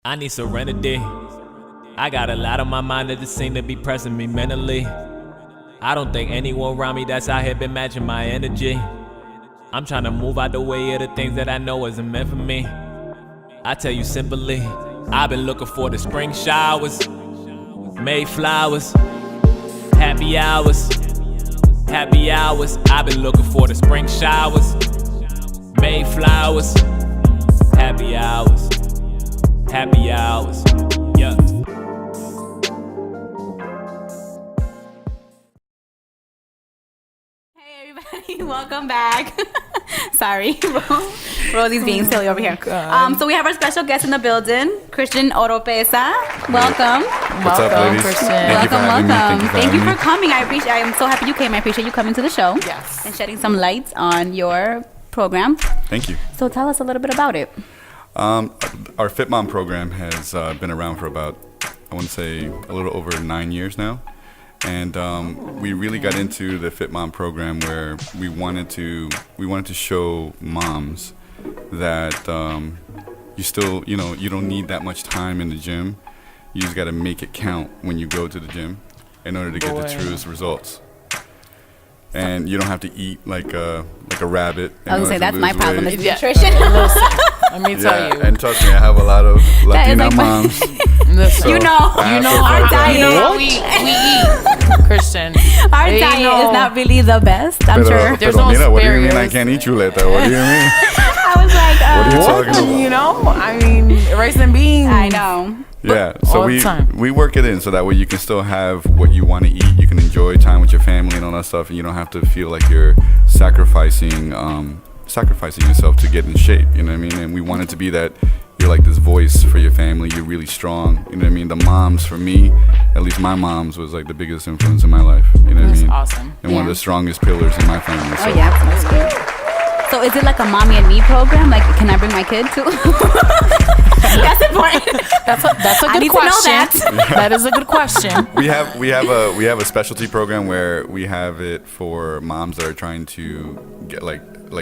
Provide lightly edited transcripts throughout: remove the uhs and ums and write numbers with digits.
I need serenity. I got a lot on my mind that just seem to be pressing me mentally. I don't think anyone around me that's out here been matching my energy. I'm trying to move out the way of the things that I know isn't meant for me. I tell you simply, I've been looking for the spring showers, May flowers, happy hours, happy hours. I've been looking for the spring showers, May flowers, happy hours, happy hours. Yeah. Hey everybody, welcome back. Sorry, Rosie's being silly over here. So we have our special guest in the building, Christian Oropeza. Welcome. What's up, ladies? Christian. Welcome. Thank you for coming. I am so happy you came. I appreciate you coming to the show. Yes. And shedding some light on your program. Thank you. So tell us a little bit about it. Our Fit Mom program has been around for about, I want to say, a little over 9 years now. And we really got into the Fit Mom program where we wanted to show moms that you don't need that much time in the gym. You just got to make it count when you go to the gym in order to get the truest results. And you don't have to eat like a rabbit. I was gonna say that's my problem is Yeah. nutrition. Let me tell you. And trust me, I have a lot of Latina like moms. Listen, You know our diet. you know how we eat, Christian. Our They diet know. is not really the best. I'm sure. There's Pero no mira, what do you mean I asparagus. can't eat chuleta? What do you mean? I was like, What are you talking about? You know, I mean, rice and beans. I know. Yeah, all so the time. we work it in so that way you can still have what you want to eat. You can enjoy time with your family and all that stuff, and you don't have to feel like you're sacrificing yourself to get in shape. You know what I mean? And we want it to be that you're like this voice for your family. You're really strong. You know what I mean? The moms, for me, at least my mom's was like the biggest influence in my life. You know what I That's mean? awesome. And one of the strongest pillars in my family. So. Oh yeah, that's good. So is it like a mommy and me program? Like, can I bring my kid too? That's important. That's a I good need to know question. That is a good question. We have a specialty program where we have it for moms that are trying to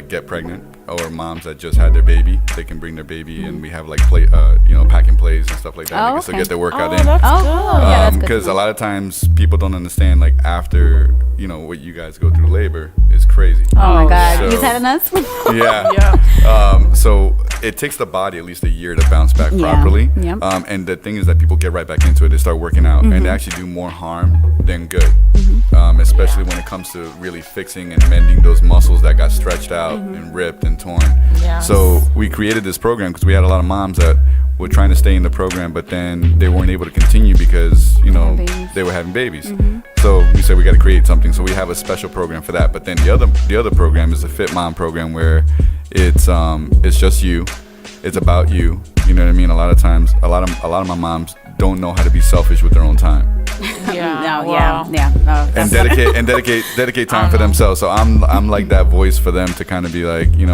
get pregnant, or moms that just had their baby. They can bring their baby, and we have like pack and plays and stuff like that. They can still get their workout in. That's Oh, good. yeah, that's good. Because a lot of times people don't understand, like, after what you guys go through labor is crazy. Oh my God, So- you telling us? Yeah. Yeah. So it takes the body at least a year to bounce back Yeah. properly. Yeah. And the thing is that people get right back into it. They start working out, and they actually do more harm than good. Especially when it comes to really fixing and mending those muscles that got stretched out and ripped and torn. Yes. So we created this program because we had a lot of moms that were trying to stay in the program, but then they weren't able to continue because babies. they were having babies. So we said we got to create something. So we have a special program for that. But then the other program is the Fit Mom program, where it's just you. It's about you. You know what I mean? A lot of times, a lot of my moms don't know how to be selfish with their own time Yeah. No, Wow. yeah. Oh, and dedicate time for themselves. So I'm like that voice for them to kind of be like, You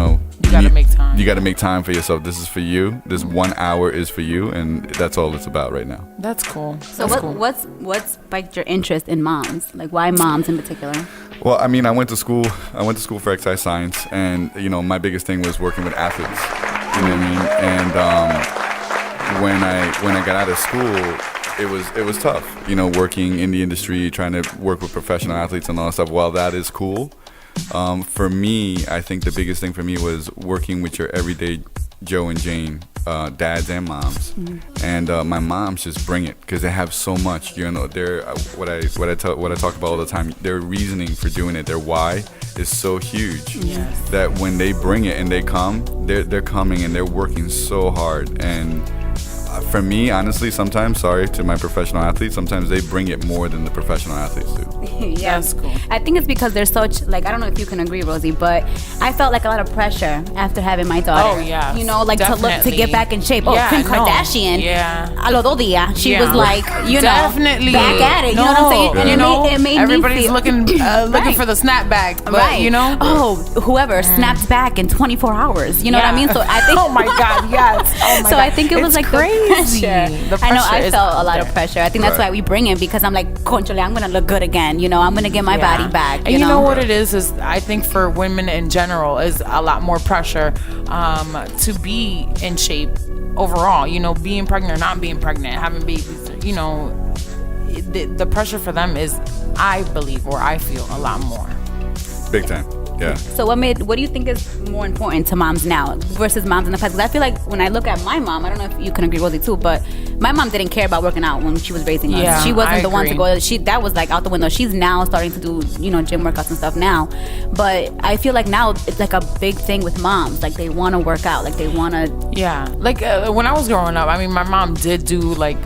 gotta make time. You got to make time for yourself. This is for you. This 1 hour is for you, and that's all it's about right now. That's cool. So That's cool. what's spiked your interest in moms? Like, why moms in particular? Well, I mean, I went to school for exercise science, and my biggest thing was working with athletes. You know what I mean? And when I got out of school, it was tough. Working in the industry, trying to work with professional athletes and all that stuff. While that is cool, for me, I think the biggest thing for me was working with your everyday Joe and Jane, dads and moms. And my moms just bring it because they have so much. They're what I talk about all the time. Their reasoning for doing it, their why, is so huge that when they bring it and they come, they're coming and they're working so hard. And for me, honestly, sometimes, sorry to my professional athletes, sometimes they bring it more than the professional athletes do. Yeah. That's cool. I think it's because there's such, like, I don't know if you can agree, Rosie, but I felt like a lot of pressure after having my daughter. Oh, yeah. Like to Definitely. get back in shape. Yeah, Kim no. Kardashian. Yeah. A los 2 días, she Yeah. was like, Definitely. back at it. You know what I'm saying? And it made everybody's me feel, looking Right. for the snapback, but right. Oh, whoever snaps back in 24 hours. You know what I mean? So I think. Oh my God, yes. Oh my So God. I think it was It's like crazy. the pressure. The I know pressure I is felt a lot of there. pressure. I think that's Right. why we bring it, because I'm like, conchole, I'm gonna look good again. You know, I'm gonna get my body back. And you know what it is I think for women in general is a lot more pressure to be in shape overall. You know, being pregnant or not being pregnant, having babies. You know, the pressure for them is, I believe, or I feel, a lot more. Big time. Yeah. So what do you think is more important to moms now versus moms in the past? Because I feel like when I look at my mom, I don't know if you can agree, Rosie, too, but my mom didn't care about working out when she was raising us. Yeah, she wasn't the one to agree. go. That was like out the window. She's now starting to do, you know, gym workouts and stuff now. But I feel like now it's like a big thing with moms. Like they want to work out. Like they want to. Yeah. Like when I was growing up, I mean, my mom did do like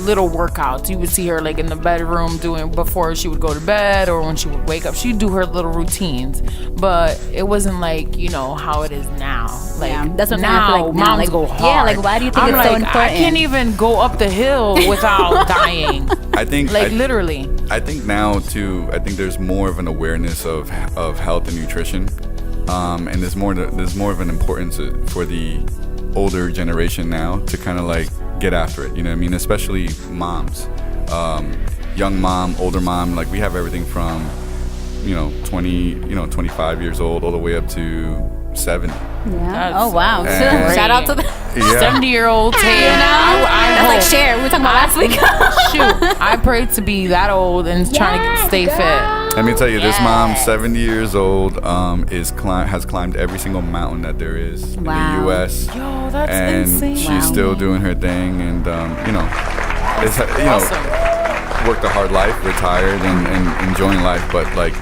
little workouts. You would see her like in the bedroom doing before she would go to bed or when she would wake up. She'd do her little routines, but it wasn't like, you know, how it is now. Like that's what now, I feel like now, moms like, go hard. Yeah, like why do you think I'm it's so like, important? I can't even go up the hill without dying. I think Like literally. I think now too. I think there's more of an awareness of health and nutrition, and there's more of an importance for the older generation now to kind of like get after it. You know what I mean? Especially moms, young mom, older mom. Like we have everything from 25 years old all the way up to 70. Yeah. That's Oh wow. And- Shout out to the. Yeah. 70-year-old Tay. That's like Cher. We were talking about last week. Shoot, I pray to be that old and trying to stay fit. Let me tell you, this mom, Yes. 70 years old, has climbed every single mountain that there is in Wow. the U.S. Yo, that's and insane. she's Wow. still doing her thing, and it's Awesome. worked a hard life, retired, and enjoying life. But like,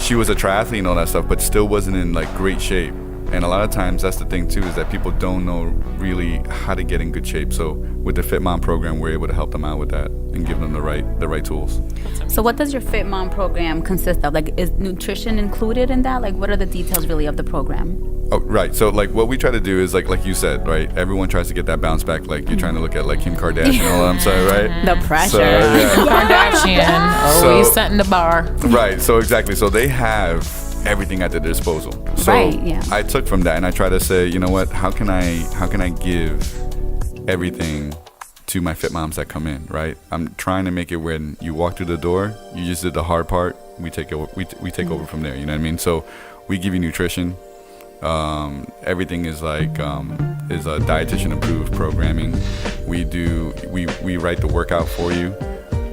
she was a triathlete and all that stuff, but still wasn't in like great shape. And a lot of times, that's the thing too, is that people don't know really how to get in good shape. So with the Fit Mom program, we're able to help them out with that and give them the right tools. So what does your Fit Mom program consist of? Like, is nutrition included in that? Like, what are the details really of the program? Oh, right. So like what we try to do is like you said, right? Everyone tries to get that bounce back. Like you're trying to look at like Kim Kardashian and all that. I'm sorry, right? The pressure. So, yeah. Kardashian, always setting the bar. Right. So exactly. So they have everything at their disposal. So Right, yeah. I took from that and I try to say, you know what? How can I give everything to my fit moms that come in, right? I'm trying to make it when you walk through the door, you just did the hard part. We take over. We take over from there. You know what I mean? So we give you nutrition. Everything is like is a dietitian approved programming. We write the workout for you.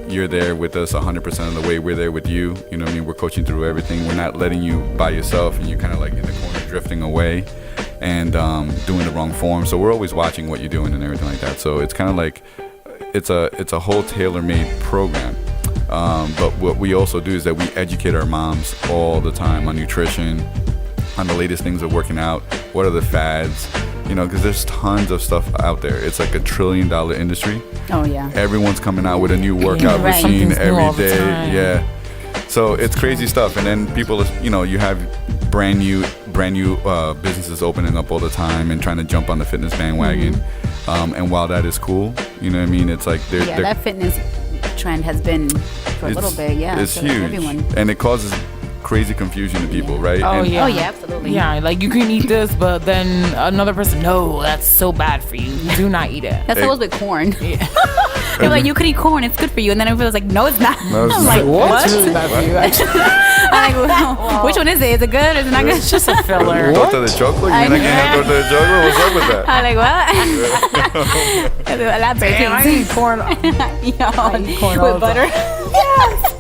You're there with us 100% of the way. We're there with you. You know what I mean? We're coaching through everything. We're not letting you by yourself and you're kind of like in the corner drifting away and doing the wrong form. So we're always watching what you're doing and everything like that. So it's kind of like it's a whole tailor-made program. But what we also do is that we educate our moms all the time on nutrition, on the latest things of working out, what are the fads, because there's tons of stuff out there. It's like $1 trillion industry. Oh yeah. Everyone's coming out with a new workout Right. machine Something's new all every the day. time. Yeah. So it's crazy stuff. And then people, you have brand new businesses opening up all the time and trying to jump on the fitness bandwagon. And while that is cool, you know what I mean? It's like they're that fitness trend has been for a little bit. Yeah. It's for huge. Everyone. And it causes crazy confusion to people, right? Oh, And- yeah. Oh yeah, absolutely. Yeah, like you can eat this, but then another person, no, that's so bad for you. Do not eat it. That's always with corn. They're like, you could eat corn, it's good for you, and then everyone's like, no, it's not. No, it's I'm not. like, what? It's really bad for you. I'm like, well, which one is it? Is it good or is it not good? It's just a filler. Torta de chocolate? I You're not know. gonna have torta de chocolate? What's up with that? I'm like, what? Elaborate, Damn, I please. eat corn. Yo, eat corn all with the butter. Yes.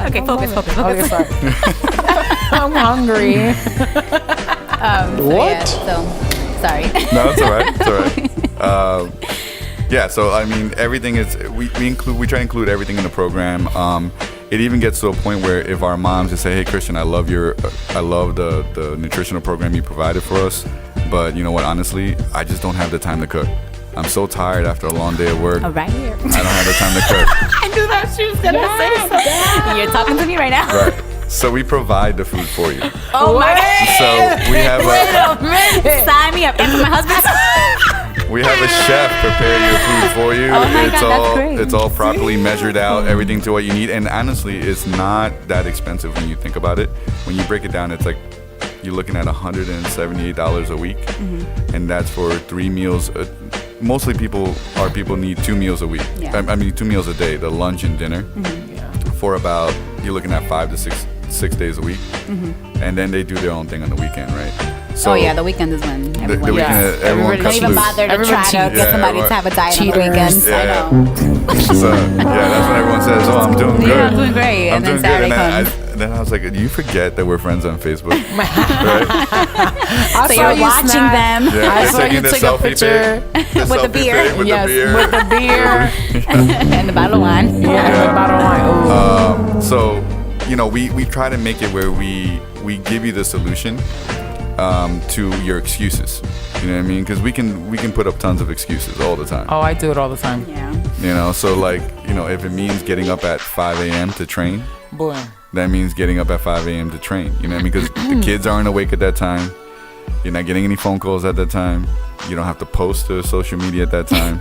Okay, focus. Okay, sorry. I'm hungry. What? Sorry. No, it's all right. It's all right. Yeah, so I mean, everything is we try to include everything in the program. It even gets to a point where if our moms just say, "Hey, Christian, I love the nutritional program you provided for us, but you know what? Honestly, I just don't have the time to cook. I'm so tired after a long day of work. Oh, right here. I don't have the time to cook." I knew that she was gonna say something. You're talking to me right now. Right. So we provide the food for you. Oh my God. So we have Sign me up. And for my husband. we have a chef prepare your food for you. Oh my it's God, all that's great. it's all properly measured out, everything to what you need. And honestly, it's not that expensive when you think about it. When you break it down, it's like you're looking at $178 a week, and that's for 3 meals. Mostly people need 2 meals a week. Yeah. I mean 2 meals a day, the lunch and dinner, for about you're looking at 5 to 6 days a week, and then they do their own thing on the weekend, right? So oh yeah, the weekend is when everyone. the weekend, everyone Don't cuts even loose. bother to Everyone try to cheats. get somebody Yeah, to have a diet on the Cheaters. weekends. I Yeah. know. So that's when everyone says, "Oh, I'm doing good. Yeah, I'm doing great," I'm and then doing good." Saturday And comes. then I was like, "Do you forget that we're friends on Facebook?" right? I So saw you're you watching snap. them Yeah, I they're saw taking you the took a selfie picture. pic, the With the selfie beer. pic with Yes, the beer. with the beer. and the bottle of wine. Yeah, the bottle of wine. Ooh. So, we try to make it where we give you the solution to your excuses. You know what I mean? Because we can put up tons of excuses all the time. Oh, I do it all the time. Yeah. So like, if it means getting up at 5 a.m. to train, Boy. that means getting up at 5 a.m. to train. You know what I mean? Because the kids aren't awake at that time. You're not getting any phone calls at that time. You don't have to post to social media at that time.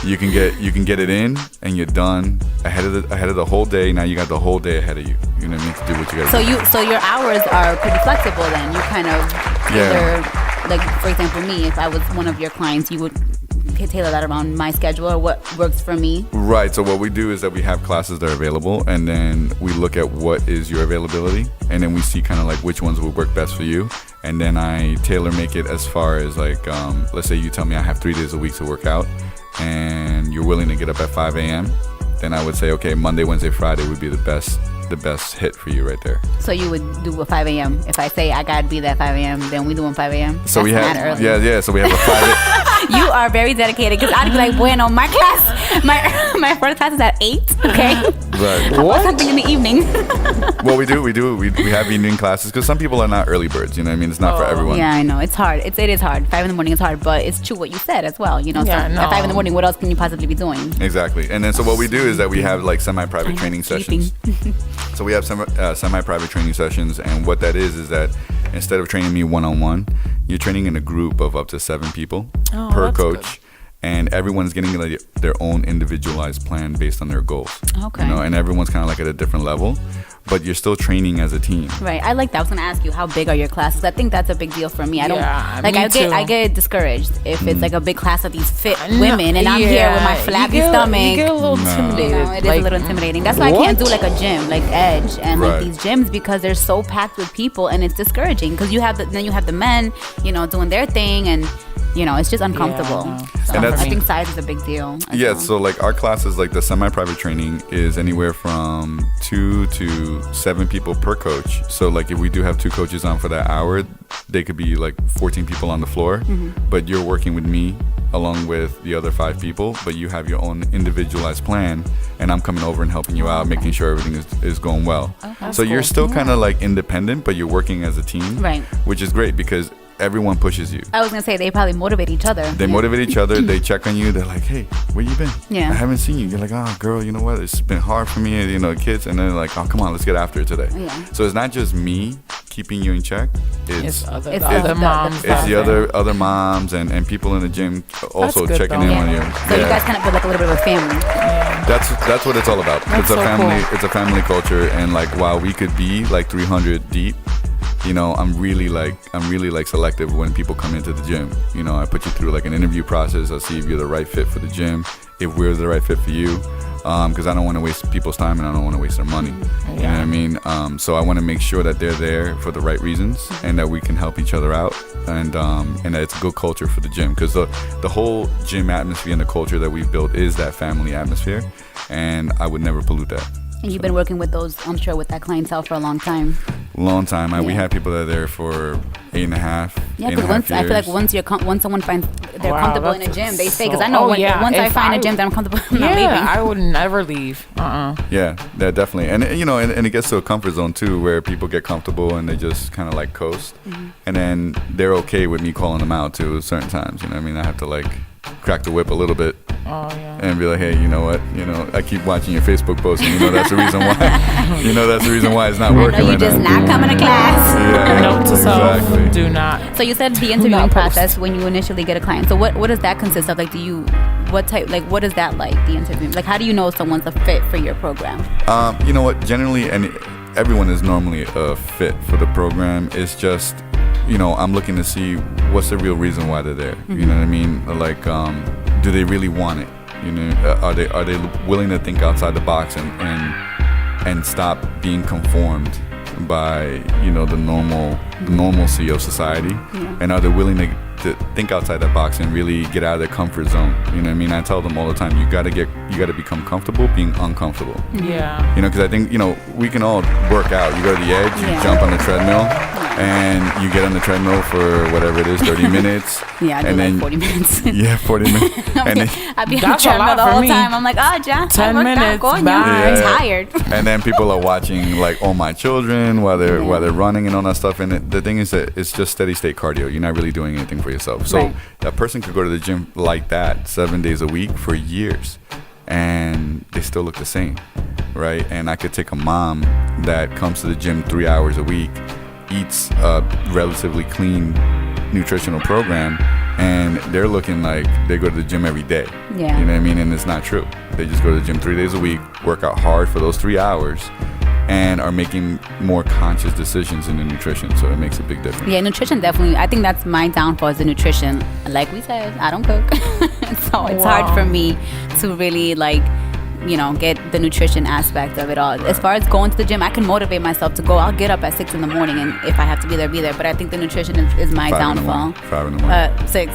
You can get it in and you're done ahead of the whole day. Now you got the whole day ahead of you. You know what I mean? To do what you got to do. So your hours are pretty flexible then. You kind of tailor, like for example, me, if I was one of your clients, you would tailor that around my schedule or what works for me. Right. So what we do is that we have classes that are available, and then we look at what is your availability, and then we see kind of like which ones would work best for you. And then I tailor make it as far as like, let's say you tell me I have 3 days a week to work out, and you're willing to get up at 5 a.m. Then I would say, okay, Monday, Wednesday, Friday would be the best hit for you right there. So you would do a 5 a.m. If I say I gotta be there at 5 a.m., then we doing 5 a.m. So we That's have, mad early. so we have a 5 You are very dedicated because I'd be like, bueno, my class, my first class is at 8. Okay. Right. What's happening in the evening? Well, we have evening classes because some people are not early birds. You know what I mean? It's not for everyone. Yeah, I know. It's hard. It is hard. 5 in the morning is hard, but it's true what you said as well. Yeah, so no. at 5 in the morning, what else can you possibly be doing? Exactly. And then so what we do is that we have like semi-private training sleeping. sessions. So we have some semi-private training sessions, and what that is that instead of training me one-on-one, you're training in a group of up to 7 people per that's coach. good. And everyone's getting like their own individualized plan based on their goals. Okay. And everyone's kind of like at a different level, but you're still training as a team. Right. I like that. I was gonna ask you, how big are your classes? I think that's a big deal for me. I don't Yeah, like. me I too. get discouraged if it's like a big class of these fit women, and I'm here with my flabby stomach. You get a little intimidated. It is a little intimidating. That's why I can't do like a gym, like Edge and Right. like these gyms, because they're so packed with people, and it's discouraging because you have the men, doing their thing, and it's just uncomfortable. no. So And I that's- think size is a big deal. as Yeah, well. so like our classes, like the semi-private training is anywhere from 2 to 7 people per coach. So like if we do have 2 coaches on for that hour, they could be like 14 people on the floor, but you're working with me along with the other 5 people, but you have your own individualized plan, and I'm coming over and helping you out, making sure everything is going well. So you're still kind of like independent, but you're working as a team, Right. which is great because everyone pushes you. I was gonna say they probably motivate each other. They motivate each other. They check on you. They're like, "Hey, where you been? Yeah. I haven't seen you." You're like, "Oh, girl, you know what? It's been hard for me, kids." And then they're like, "Oh, come on, let's get after it today." Yeah. So it's not just me keeping you in check. It's It's other, It's the other the- moms. the- it's the other moms and people in the gym also good, checking though. in Yeah. on you. So you guys kind of feel like a little bit of a family. That's what it's all about. That's It's a so family. cool. It's a family culture, and like while we could be like 300 deep, I'm really like selective when people come into the gym. I put you through like an interview process. I'll see if you're the right fit for the gym, if we're the right fit for you, because I don't want to waste people's time and I don't want to waste their money. You know what I mean? So I want to make sure that they're there for the right reasons and that we can help each other out, and that it's a good culture for the gym, because the whole gym atmosphere and the culture that we've built is that family atmosphere, and I would never pollute that. And you've been working with those, I'm sure, with that clientele for a long time. Long time. We Yeah. had people that are there for 8.5. Yeah, because I feel like once someone finds they're Wow, comfortable in a that's gym, they stay. so- Because I know oh, yeah. once I If find I- a gym that I'm comfortable, I'm not Yeah, leaving. I would never leave. Yeah, definitely. And and it gets to a comfort zone too, where people get comfortable and they just kind of like coast, and then they're okay with me calling them out too. Certain times, I have to like crack the whip a little bit. Oh yeah. And be like, hey, you know what? I keep watching your Facebook posts, and that's the reason why. That's the reason why it's not I working know you right just now. not coming to class. Yeah, Note to self: exactly. do not. So you said the interviewing Not post. process when you initially get a client. So what does that consist of? Like, what is that like, the interview? Like, how do you know someone's a fit for your program? You know what? Generally, and everyone is normally a fit for the program. It's just, I'm looking to see what's the real reason why they're there. You know what I mean? Like, do they really want it? Are they willing to think outside the box and and stop being conformed by, you know, the normalcy of society, and are they willing to think outside that box and really get out of their comfort zone? You know what I mean? I tell them all the time, you got to become comfortable being uncomfortable. Yeah. You know, because I think, you know, we can all work out. You go to the edge, you jump on the treadmill, and you get on the treadmill for whatever it is, 30 minutes. Yeah, I do and then, like 40 minutes. Yeah, 40 minutes. And then, I'd be on the That's a treadmill lot the for whole me. time. I'm like, ja, 10 minutes, I'm bye. tired. and then people are watching like all my children while they're running and all that stuff. And the thing is that it's just steady state cardio. You're not really doing anything for yourself. So that person could go to the gym like that 7 days a week for years, and they still look the same, right? And I could take a mom that comes to the gym 3 hours a week, eats a relatively clean nutritional program, and they're looking like they go to the gym every day. Yeah. You know what I mean? And it's not true. They just go to the gym 3 days a week, work out hard for those 3 hours, and are making more conscious decisions in the nutrition. So it makes a big difference. Yeah, nutrition definitely. I think that's my downfall is the nutrition. Like we said, I don't cook. So it's hard for me to really like, you know, get the nutrition aspect of it all. As far as going to the gym, I can motivate myself to go. I'll get up at 6 in the morning, and if I have to be there, be there. But I think the nutrition is my downfall. 5 in the morning. 6.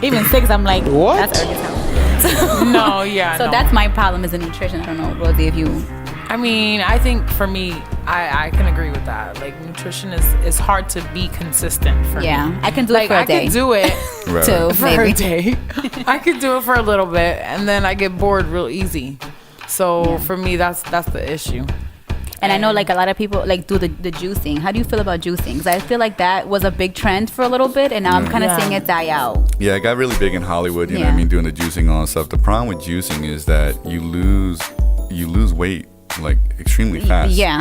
Even 6, I'm like, What? That's early time. No, yeah. So that's my problem is the nutrition. I don't know, Rosie, if you... I mean, I think for me, I can agree with that. Like, nutrition is hard to be consistent for me. Yeah, I can do it Like, for a I day. can do it Too, for maybe. a day. I could do it for a little bit, and then I get bored real easy. So for me, that's the issue. And I know like a lot of people like do the juicing. How do you feel about juicing? Because I feel like that was a big trend for a little bit, and now I'm kind of seeing it die out. Yeah, it got really big in Hollywood, you know what I mean, doing the juicing and all that stuff. The problem with juicing is that you lose weight like extremely fast. Yeah.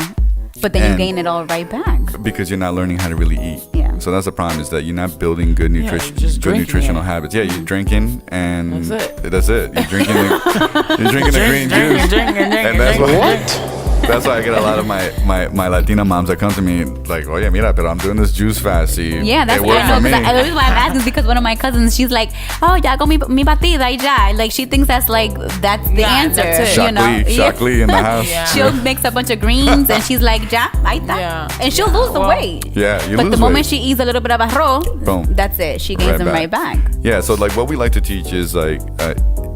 But then you gain it all right back. Because you're not learning how to really eat. Yeah. So that's the problem, is that you're not building good nutrition, just good drinking nutritional it. habits. Yeah, you're drinking, and That's it. You're drinking the green juice. And that's What? That's why I get a lot of my Latina moms that come to me like, oye, mira, pero I'm doing this juice fast. Yeah, that's it what worked I know. for me. The reason why I'm asking is because one of my cousins, she's like, oh, ya hago mi batida y ya. Like, she thinks that's the answer. that's it. You know? Shockley in the house. Yeah. She'll mix a bunch of greens and she's like, ya, ahí está. Yeah. And she'll lose the weight. Yeah, you But lose the moment weight. she eats a little bit of arroz, Boom. that's it. She gains them right back. Yeah, so like what we like to teach is like,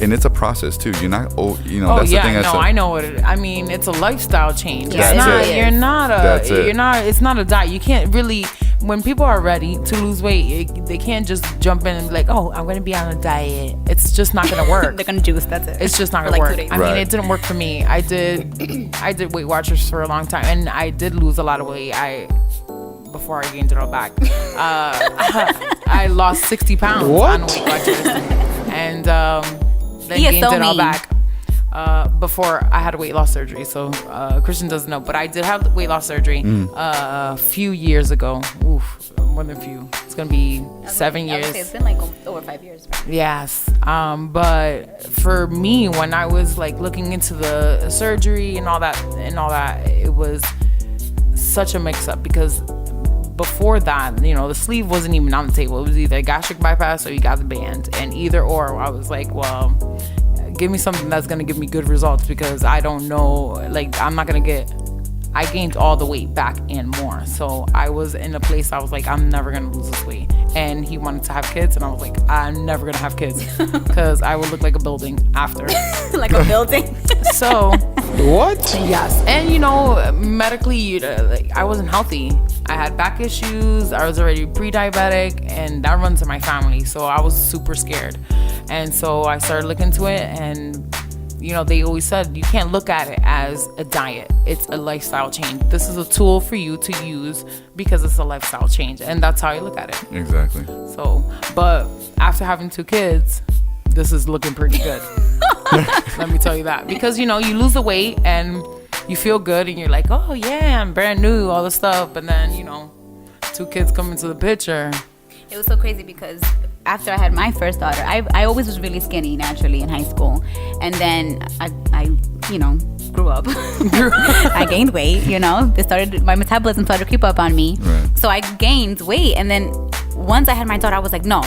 and it's a process too. You're not, that's the thing. I know what it is. I mean, it's a lifestyle change. Yeah, It's not a diet. You can't really, when people are ready to lose weight, they can't just jump in and be like, oh, I'm going to be on a diet. It's just not going to work. They're going to juice, that's it. It's just not For gonna like work. 2 days. I mean, Right. it didn't work for me. I did Weight Watchers for a long time, and I did lose a lot of weight. Before I gained it all back, I lost 60 pounds on Weight Watchers, and then gained it all back. Before I had weight loss surgery. So Christian doesn't know, but I did have weight loss surgery a few years ago. Oof, more than a few. It's gonna be 7 years. I would say it's been like over 5 years. Yes. But for me, when I was like looking into the surgery and all that, it was such a mix up because before that, the sleeve wasn't even on the table. It was either gastric bypass or you got the band, and either or. I was like, well, give me something that's gonna give me good results because I don't know, like I'm not gonna get. I gained all the weight back and more. So I was in a place I was like, I'm never gonna lose this weight. And he wanted to have kids, and I was like, I'm never gonna have kids because I would look like a building after. Like a building. So What? yes, and medically, like I wasn't healthy. I had back issues. I was already pre-diabetic, and that runs in my family. So I was super scared, and so I started looking into it. And they always said you can't look at it as a diet. It's a lifestyle change. This is a tool for you to use because it's a lifestyle change, and that's how I look at it. Exactly. So, but after having 2 kids, this is looking pretty good. Let me tell you that. Because, you lose the weight and you feel good and you're like, oh yeah, I'm brand new, all this stuff. And then, 2 kids come into the picture. It was so crazy because after I had my first daughter, I always was really skinny naturally in high school. And then I grew up. I gained weight, my metabolism started to creep up on me. Right. So I gained weight. And then once I had my daughter, I was like, no,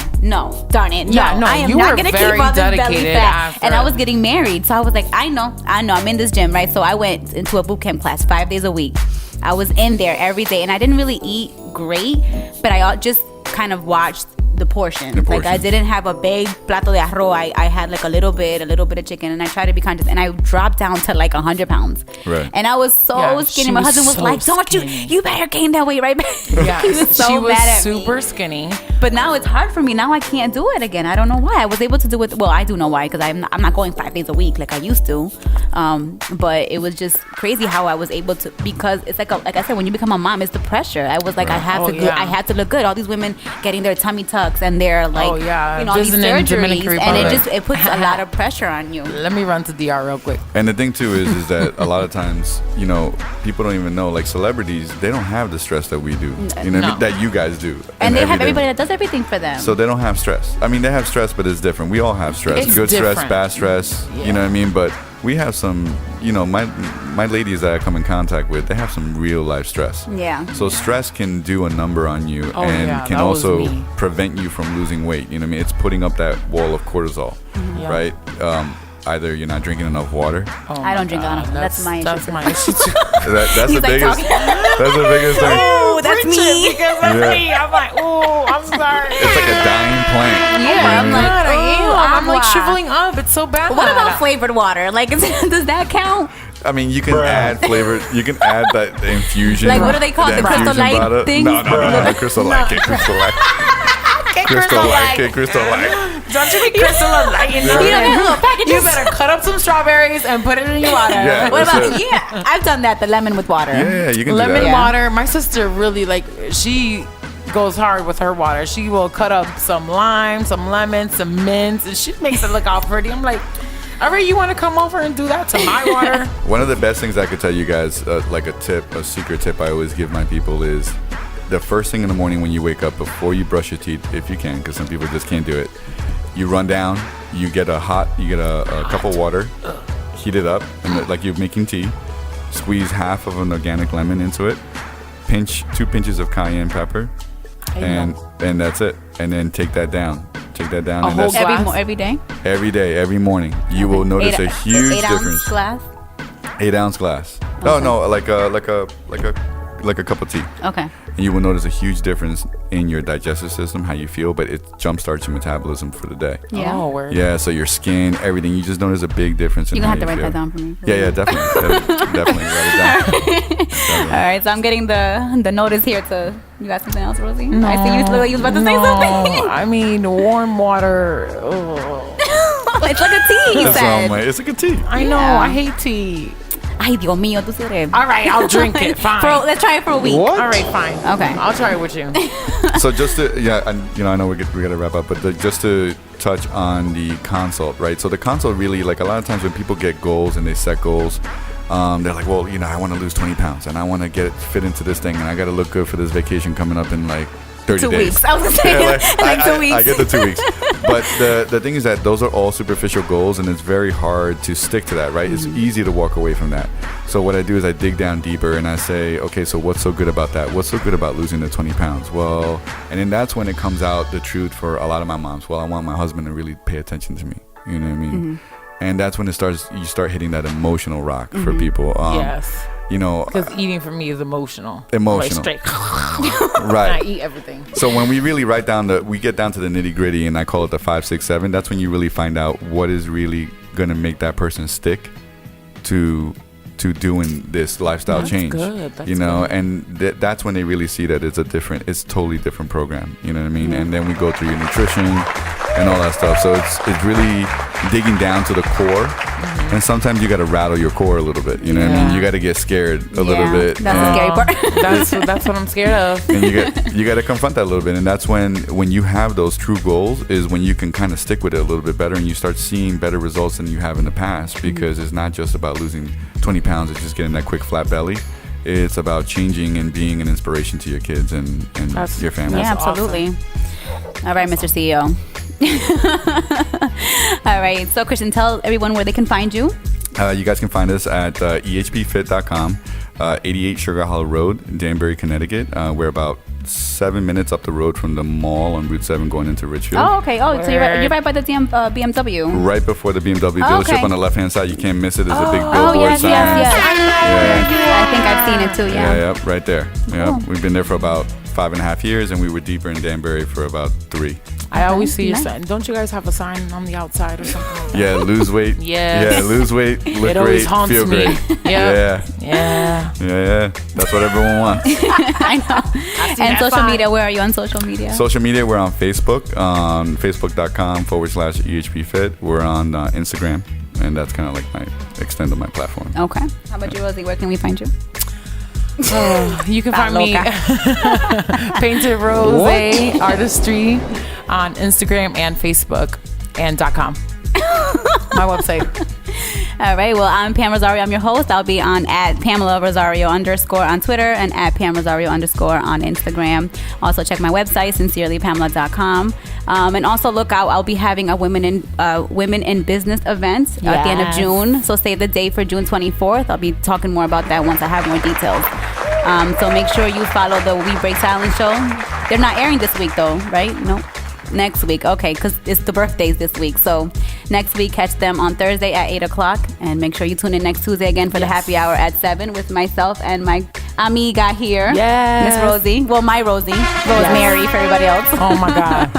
darn it, no. Yeah, no, I am you not were going to very keep all this belly dedicated fat. after. And I was getting married. So I was like, I know, I'm in this gym, right? So I went into a boot camp class 5 days a week. I was in there every day, and I didn't really eat great, but I just kind of watched the portion. Like I didn't have a big plato de arroz. I had like a little bit of chicken, and I tried to be conscious, and I dropped down to like 100 pounds. Right. And I was so skinny. My husband was so like, "Don't skinny. you better gain that weight right back." Yeah, He was so she was mad at super me. skinny. But now it's hard for me. Now I can't do it again. I don't know why. I was able to do it. Well, I do know why, because I'm not going 5 days a week like I used to. But it was just crazy how I was able to, because it's like I said, when you become a mom, it's the pressure. I was like, I had to look good. All these women getting their tummy tucks and their like, you know, these surgeries, and it puts a lot of pressure on you. Let me run to DR real quick. And the thing too is that a lot of times, you know, people don't even know, like celebrities, they don't have the stress that we do, you know, that you guys do. And they have everybody that does everything for them. So they don't have stress. I mean, they have stress, but it's different. We all have stress. It's Good different. stress, bad stress, you know what I mean? But we have some, you know, my ladies that I come in contact with, they have some real life stress. Yeah. So stress can do a number on you and can that was also me. prevent you from losing weight. You know what I mean? It's putting up that wall of cortisol, right? Either you're not drinking enough water. I don't drink enough. That's my issue. That's my issue too. That's the He's like biggest. talking. That's the biggest thing. Oh, that's me. Because that's me. I'm like, oh, I'm sorry. It's like a dying plant. Yeah, I'm like, God, I'm like agua. shriveling up. It's so bad. What about flavored water? Like, does that count? I mean, you can add flavor. You can add that infusion. Like, what do they call it? The infusion Crystal Light bottle. things? No, the Crystal Light. Get Crystal Light. Crystal Light. Get Crystal Light. Don't you be crystal light. You know? You don't have little packages. You better cut up some strawberries and put it in your water. Yeah, What that's about it. yeah? I've done that. The lemon with water. Yeah, you can Lemon do that. Yeah. water. My sister really she goes hard with her water. She will cut up some lime, some lemon, some mint, and she makes it look all pretty. I'm like, all right, you want to come over and do that to my water? One of the best things I could tell you guys, like a secret tip I always give my people is the first thing in the morning when you wake up, before you brush your teeth, if you can, because some people just can't do it, you run down, you get a cup of water, heat it up, and like you're making tea, squeeze half of an organic lemon into it, pinch 2 pinches of cayenne pepper, and that's it. And then take that down. And whole that's glass? Every day. every day, every morning. You will notice a huge 8 ounce difference. glass. 8 ounce glass. Okay. No, like a cup of tea. Okay. And you will notice a huge difference in your digestive system, how you feel, but it jumpstarts your metabolism for the day. Yeah. Oh, word. Yeah, so your skin, everything, you just notice a big difference in You're how gonna have to you write feel. that down for me. Yeah, definitely. Definitely write it down. All right, so I'm getting the notice here to. You got something else, Rosie? I see you look like you was about to say something. I mean, warm water. Ugh. It's like a tea, he That's said. all, it's like a tea. I know. Yeah. I hate tea. Ay, Dios mío, tú eres. All right, I'll drink it. Fine. Let's try it for a week. What? All right, fine. Okay. I'll try it with you. So just to, I know we got to wrap up, but just to touch on the consult, right? So the consult really, like a lot of times when people get goals and they set goals, they're like, well, I want to lose 20 pounds and I want to get it fit into this thing and I got to look good for this vacation coming up in like 30 2 days. weeks. I was gonna say like 2 weeks. I get the 2 weeks. But the thing is that those are all superficial goals and it's very hard to stick to that, right? It's easy to walk away from that. So what I do is I dig down deeper and I say, okay, so what's so good about that? What's so good about losing the 20 pounds? Well, and then that's when it comes out the truth for a lot of my moms. Well, I want my husband to really pay attention to me. You know what I mean? And that's when you start hitting that emotional rock for people. Yes. Because Because eating for me is emotional. Emotional. Like straight. right. I eat everything. So when we really we get down to the nitty gritty, and I call it the 5, 6, 7. That's when you really find out what is really gonna make that person stick to doing this lifestyle change. Good. That's good. And that's when they really see that it's totally different program. You know what I mean? And then we go through your nutrition and all that stuff. So it's really digging down to the core. And sometimes you got to rattle your core a little bit. You know what I mean? You got to get scared a little bit. That's the scary part. That's what I'm scared of. And you got to confront that a little bit. And that's when you have those true goals is when you can kind of stick with it a little bit better and you start seeing better results than you have in the past, because it's not just about losing 20 pounds. It's just getting that quick flat belly. It's about changing and being an inspiration to your kids and your family. Yeah, absolutely. Awesome. All right, Mr. CEO. All right. So, Christian, tell everyone where they can find you. You guys can find us at EHPFit.com, 88 Sugar Hollow Road, Danbury, Connecticut. We're about 7 minutes up the road from the mall on Route 7 going into Richfield. Oh, okay. Oh, so you're right by the BMW. Right before the BMW Oh, dealership okay. on the left-hand side. You can't miss it. There's a big Oh, billboard yes, sign. yes. Yeah. I think I've seen it too, yeah. Yeah, right there. Yeah, Cool. we've been there for about 5.5 years, and we were deeper in Danbury for about 3. I always see your Nice. sign. Don't you guys have a sign on the outside or something like that? Yeah, lose weight. Yes. Yeah, lose weight, look It always great, haunts feel me. great. Yeah. Yeah, Yeah. That's what everyone wants. I know. And that social sign. media, where are you on social media? Social media, we're on Facebook, on facebook.com/EHPFit. We're on Instagram, and that's kind of like my extent of my platform. Okay. How about you, Rosie? Where can we find you? You can find me Painted Rose Artistry on Instagram and Facebook and .com. My website. All right. Well, I'm Pam Rosario. I'm your host. I'll be on @PamelaRosario_ on Twitter and @PamRosario_ on Instagram. Also, check my website, sincerelypamela.com. And also look out. I'll be having a women in business event at the end of Yes. June. So save the date for June 24th. I'll be talking more about that once I have more details. So make sure you follow the We Break Silence show. They're not airing this week though, right? No. Next week, okay, because it's the birthdays this week. So next week, catch them on Thursday at 8 o'clock. And make sure you tune in next Tuesday again for the happy hour at 7 with myself and my amiga here, Yes. Miss Rosie. Well, my Rosie, Rosemary for everybody else. Oh my God.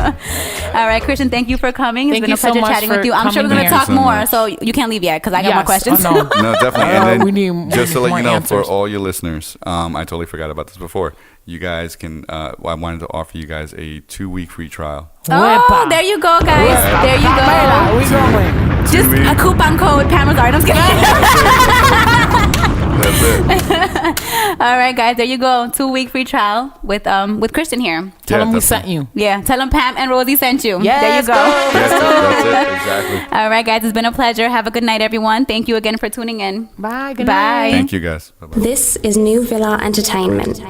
All right, Christian, thank you for coming. It's Thank been you a pleasure so much chatting with for you. I'm sure we're going to coming talk here. more, Thank so you can't leave yet because I got more questions. Oh, no. No, definitely. And then we need just to let more you know, answers. for all your listeners, I totally forgot about this before. You guys can. I wanted to offer you guys a 2-week free trial. Oh, Wepa. there you go, guys. There you go. We going. Just a coupon code, Pamela's Art. I'm just kidding. That's it. All right, guys, there you go. 2-week free trial with Christian here. Tell them we definitely. sent you. Yeah, tell them Pam and Rosie sent you. Yes, there you go. That's it. Exactly. All right, guys, it's been a pleasure. Have a good night, everyone. Thank you again for tuning in. Bye. Good Bye. night. Thank you, guys. Bye-bye. This is New Villa Entertainment.